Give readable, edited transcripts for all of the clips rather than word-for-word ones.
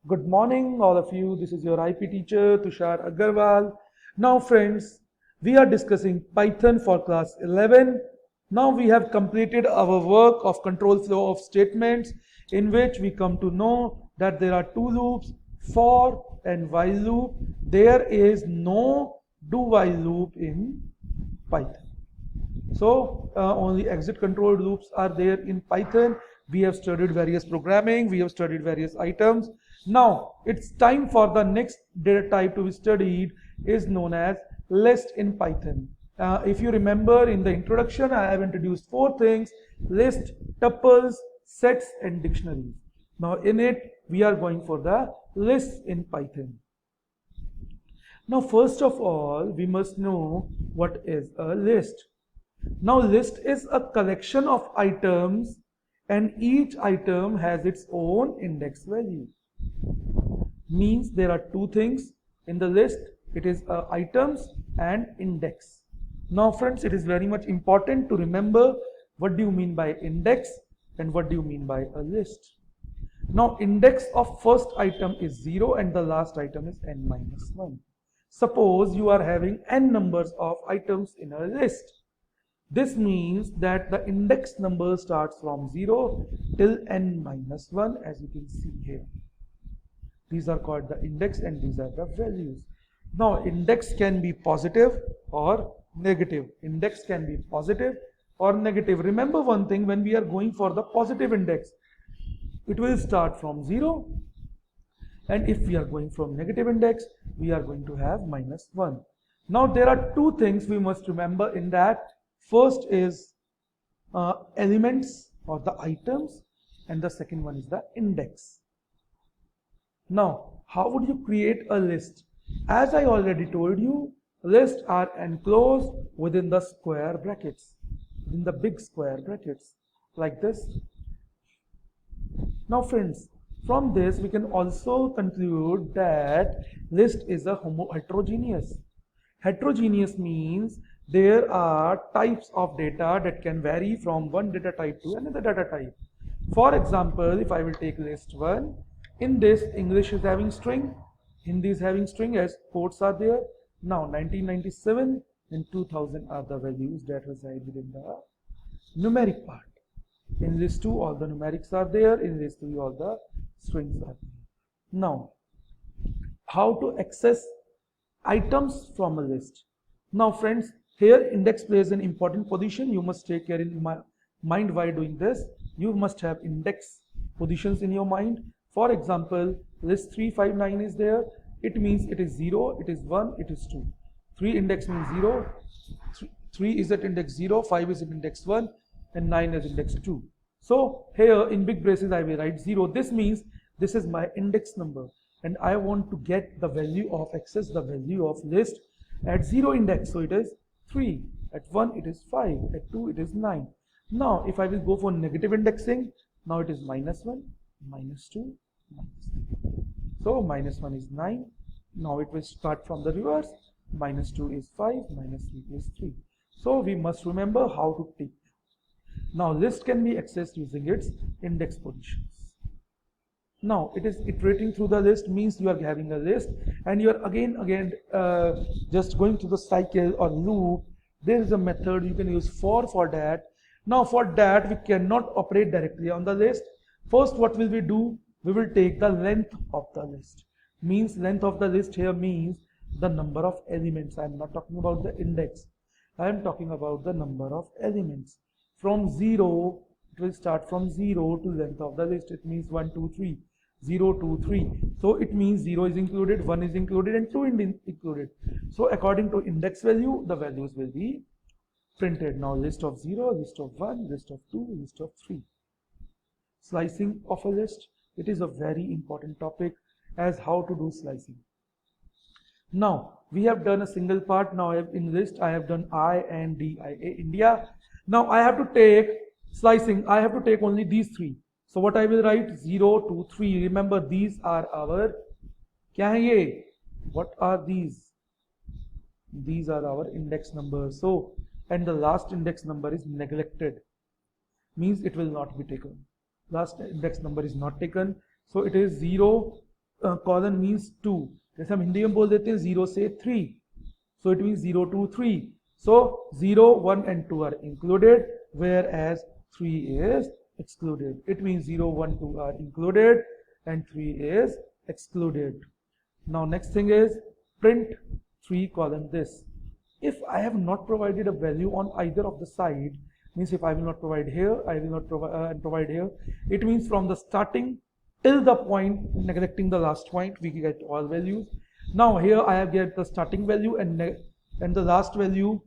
Good morning, all of you. This is your IP teacher, Tushar Agarwal. Now, friends, we are discussing Python for class 11. Now, we have completed our work of control flow of statements, in which we come to know that there are two loops, for and while loop. There is no do while loop in Python. So only exit control loops are there in Python. We have studied various programming, we have studied various items. Now it's time for the next data type to be studied, is known as list in Python. If you remember in the introduction, I have introduced four things: list, tuples, sets and dictionaries. Now in it, we are going for the list in Python. Now first of all, we must know what is a list. Now list is a collection of items and each item has its own index value. Means there are two things in the list. It is items and index. Now friends, it is very much important to remember what do you mean by index and what do you mean by a list. Now index of first item is 0 and the last item is n minus 1. Suppose you are having n numbers of items in a list. This means that the index number starts from 0 till n minus 1, as you can see here. These are called the index and these are the values. Now index can be positive or negative. Index can be positive or negative. Remember one thing, when we are going for the positive index, it will start from 0. And if we are going from negative index, we are going to have minus 1. Now there are two things we must remember in that. First is elements or the items, and the second one is the index. Now, how would you create a list? As I already told you, lists are enclosed within the square brackets, in the big square brackets, like this. Now friends, from this we can also conclude that list is a heterogeneous. Heterogeneous means there are types of data that can vary from one data type to another data type. For example, if I will take list 1, in this English is having string, Hindi is having string as quotes are there. Now 1997 and 2000 are the values that reside within the numeric part. In list 2 all the numerics are there, in list 3 all the strings are there. Now, how to access items from a list? Now friends, here index plays an important position. You must take care in mind while doing this. You must have index positions in your mind. For example, list 359 is there. It means it is 0, it is 1, it is 2. 3 index means 0, 3 is at index 0, 5 is at index 1 and 9 is index 2. So here in big braces I will write 0. This means this is my index number and I want to get the value of access the value of list at 0 index. So it is 3, at 1 it is 5, at 2 it is 9. Now if I will go for negative indexing, now it is minus 1, minus 2, minus 3. So minus 1 is 9. Now it will start from the reverse. Minus 2 is 5, minus 3 is 3. So we must remember how to take. Now list can be accessed using its index positions. Now it is iterating through the list, means you are having a list and you are again just going through the cycle or loop. There is a method you can use for that. Now for that we cannot operate directly on the list. First what will we do? We will take the length of the list. Means length of the list here means the number of elements. I am not talking about the index. I am talking about the number of elements. From 0, it will start from 0 to length of the list. It means 1, 2, 3. 0, 2, 3. So it means 0 is included, 1 is included and 2 is included. So according to index value, the values will be printed. Now list of 0, list of 1, list of 2, list of 3. Slicing of a list. It is a very important topic as how to do slicing. Now we have done a single part. Now in list I have done I and D, I, A, India. Now I have to take slicing. I have to take only these three. So what I will write 0, 2, 3. Remember these are our kya hai ye? What are these? These are our index numbers. So and the last index number is neglected. Means it will not be taken. Last index number is not taken. So it is 0, colon means 2. जैसे हम हिंदी में बोल देते हैं 0 से 3, so it means 0 to 3. So 0, 1 and 2 are included, whereas 3 is excluded. It means 0, 1, 2 are included and 3 is excluded. Now next thing is print 3 colon this. If I have not provided a value on either of the side, means if I will not provide here, I will not provide here, it means from the starting till the point, neglecting the last point, we get all values. Now here I have get the starting value and the last value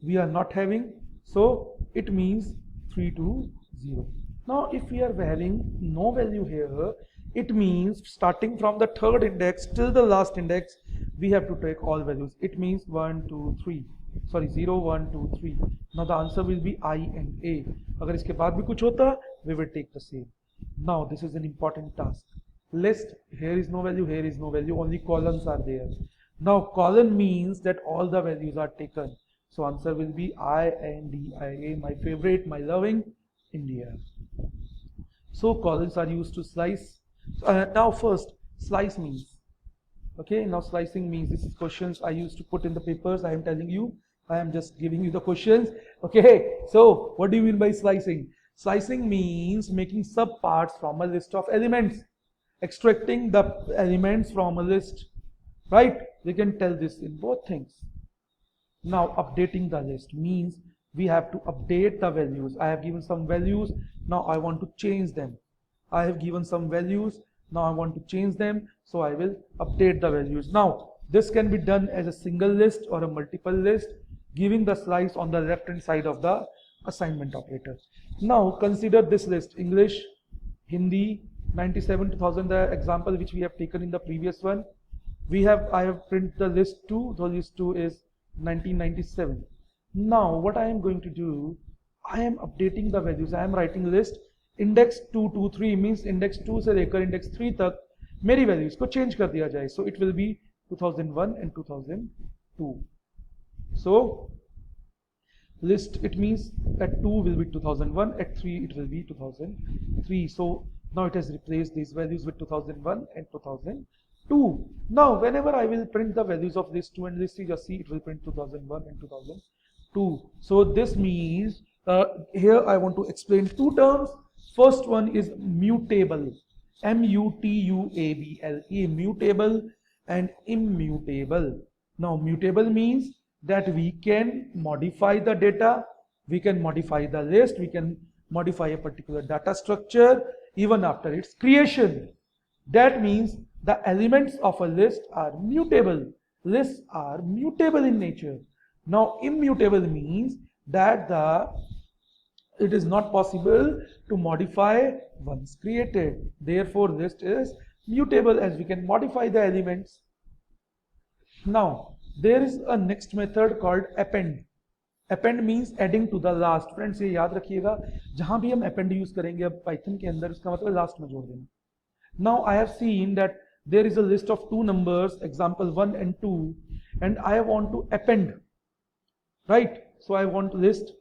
we are not having, so it means 3 to 0. Now if we are having no value here, it means starting from the third index till the last index, we have to take all values. It means 1, 2, 3. Sorry, 0, 1, 2, 3. Now the answer will be I and A. अगर इसके बाद भी कुछ होता, we will take the same. Now this is an important task. List, here is no value, here is no value, only columns are there. Now column means that all the values are taken. So answer will be I and D, I, A, my favorite, my loving, India. So columns are used to slice. Now first, slice means. Okay, now slicing means, this is questions I used to put in the papers. I am telling you, I am just giving you the questions. Okay, so what do you mean by slicing? Slicing means making subparts from a list of elements, extracting the elements from a list, right? We can tell this in both things. Now updating the list means we have to update the values. I have given some values, now I want to change them. I have given some values, now I want to change them, so I will update the values. Now this can be done as a single list or a multiple list, giving the slice on the left hand side of the assignment operator. Now consider this list: English, Hindi, 97 2000, the example which we have taken in the previous one. I have printed the list 2, the list 2 is 1997. Now what I am going to do, I am updating the values. I am writing list index 223 means index 2 से लेकर index 3 तक मेरी values को change कर दिया जाए. So it will be 2001 and 2002. So list, it means at 2 will be 2001, at 3 it will be 2003. So now it has replaced these values with 2001 and 2002. Now whenever I will print the values of list 2 and list 3, just see it will print 2001 and 2002. So this means here I want to explain two terms. First one is mutable, M-U-T-U-A-B-L-E, mutable and immutable. Now mutable means that we can modify the data, we can modify the list, we can modify a particular data structure even after its creation. That means the elements of a list are mutable. Lists are mutable in nature. Now immutable means that it is not possible to modify once created. Therefore list is mutable, as we can modify the elements. Now there is a next method called append. Append means adding to the last. Friends, ये याद रखिएगा, जहां भी हम append use करेंगे अब Python के अंदर, इसका मतलब लास्ट में जोड़ देना. Now I have seen that there is a list of two numbers, example 1 and 2, and I want to append, right? So I want list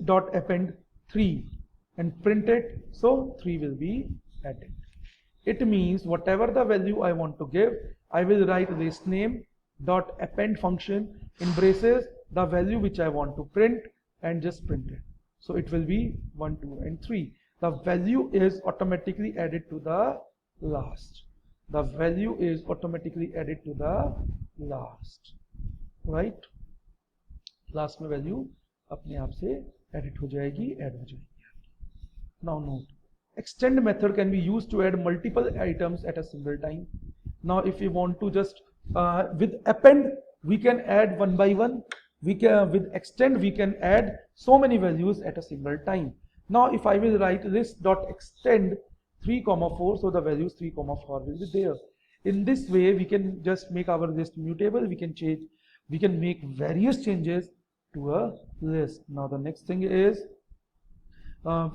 dot append 3 and print it, so 3 will be added. It means whatever the value I want to give, I will write list name dot append function in braces the value which I want to print and just print it. So it will be 1, 2 and 3. The value is automatically added to the last. The value is automatically added to the last, right? Last में value अपने आप से edit हो जाएगी, add हो जाएगी. Now note, extend method can be used to add multiple items at a single time. Now if we want to just with append we can add one by one. We can, with extend we can add so many values at a single time. Now if I will write list dot extend 3, 4, so the values 3, 4 will be there. In this way we can just make our list mutable. We can change, we can make various changes to a list. Now the next thing is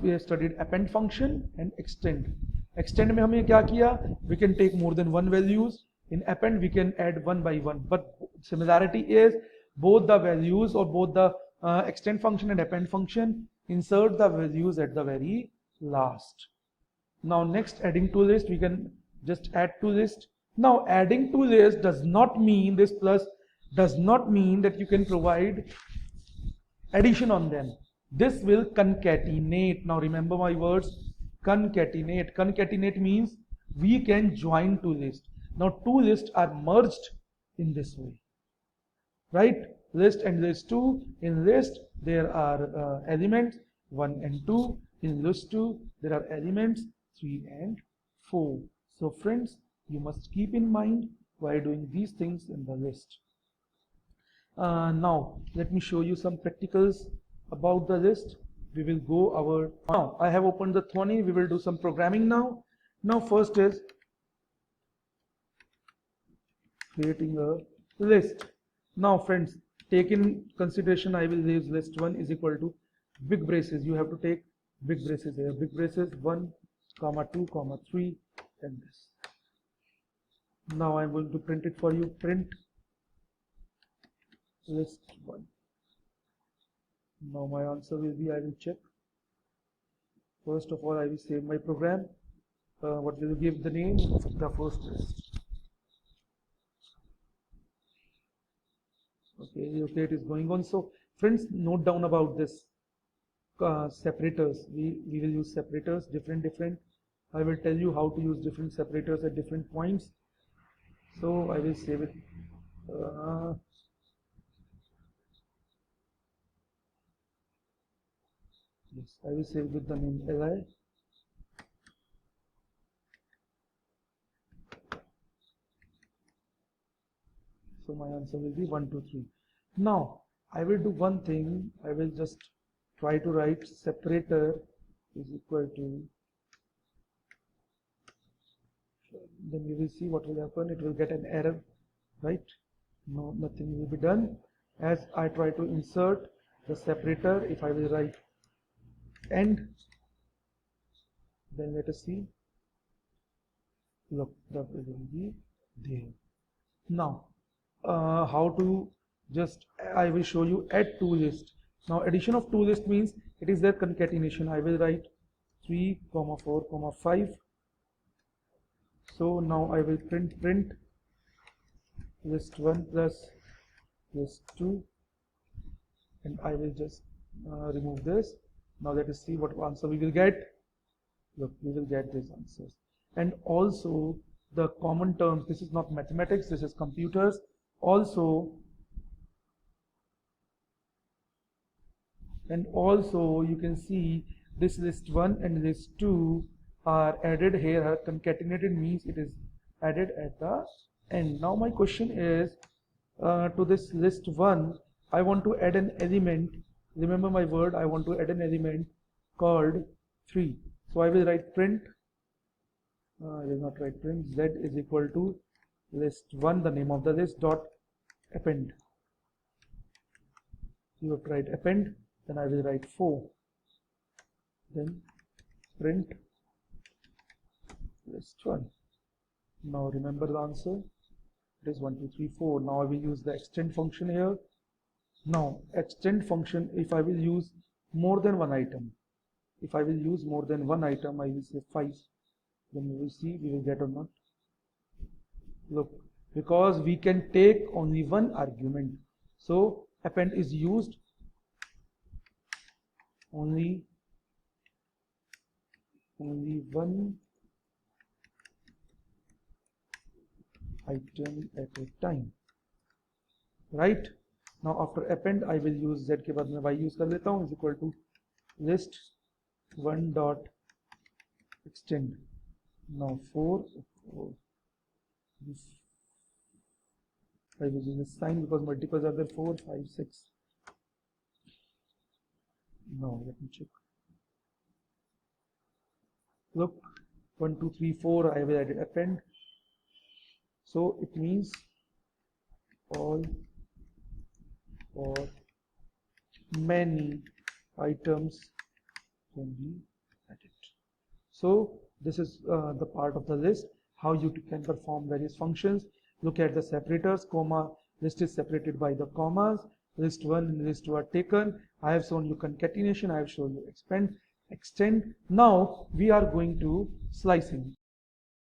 we have studied append function and extend. Extend में हमने क्या किया? We can take more than one values. In append we can add one by one, but similarity is both the values or both the extend function and append function insert the values at the very last. Now next, adding to list, we can just add to list. Now adding to list does not mean, this plus does not mean that you can provide addition on them. This will concatenate. Now remember my words, concatenate. Concatenate means we can join two lists. Now two lists are merged in this way, right? List and list 2. In list there are elements 1 and 2. In list 2 there are elements 3 and 4. So friends, you must keep in mind while doing these things in the list. Now let me show you some practicals about the list. We will go our, now I have opened the Thwani. We will do some programming now. Now first is creating a list. Now friends, take in consideration, I will use list 1 is equal to big braces. You have to take big braces here. Big braces 1, comma 2, comma 3, and this. Now I'm going to print it for you. Print list 1. Now my answer will be, I will check. First of all, I will save my program. What will give the name? The first list. Okay, it is going on. So friends, note down about this separators. We will use separators, different. I will tell you how to use different separators at different points. So I will save it. Yes, I will save with the name li. So my answer will be 1, 2, 3. Now I will do one thing. I will just try to write separator is equal to, then we will see what will happen. It will get an error, right? No, nothing will be done. As I try to insert the separator, if I will write end, then let us see. Look, the will be there. Now how to just, I will show you add two list. Now addition of two list means it is their concatenation. I will write 3, 4, 5. So now I will print list 1 plus list 2, and I will just remove this. Now let us see what answer we will get. Look, we will get these answers. And also the common terms, this is not mathematics, this is computers. Also you can see this list 1 and list 2 are added here. Concatenated means it is added at the end. Now my question is, to this list 1 I want to add an element. Remember my word, I want to add an element called 3. So I will write print, I will not write print, z is equal to list 1, the name of the list, dot append. You have to write append, then I will write 4, then print list 1. Now remember the answer, it is 1, 2, 3, 4. Now I will use the extend function here. Now extend function, if I will use more than one item, if I will use more than one item, I will say 5, then we will see we will get or not. Look, because we can take only one argument, so append is used only one item at a time, right? Now after append I will use z के बाद में y use कर लेता हूँ, is equal to list 1 dot extend. Now 4, I will use this sign because multiples are there, 4, 5, 6. Now let me check. Look, 1, 2, 3, 4, I will add append. So it means all or many items can be added. So this is the part of the list, how you can perform various functions. Look at the separators, comma, list is separated by the commas, list 1 and list 2 are taken. I have shown you concatenation, I have shown you expand, extend. Now we are going to slicing.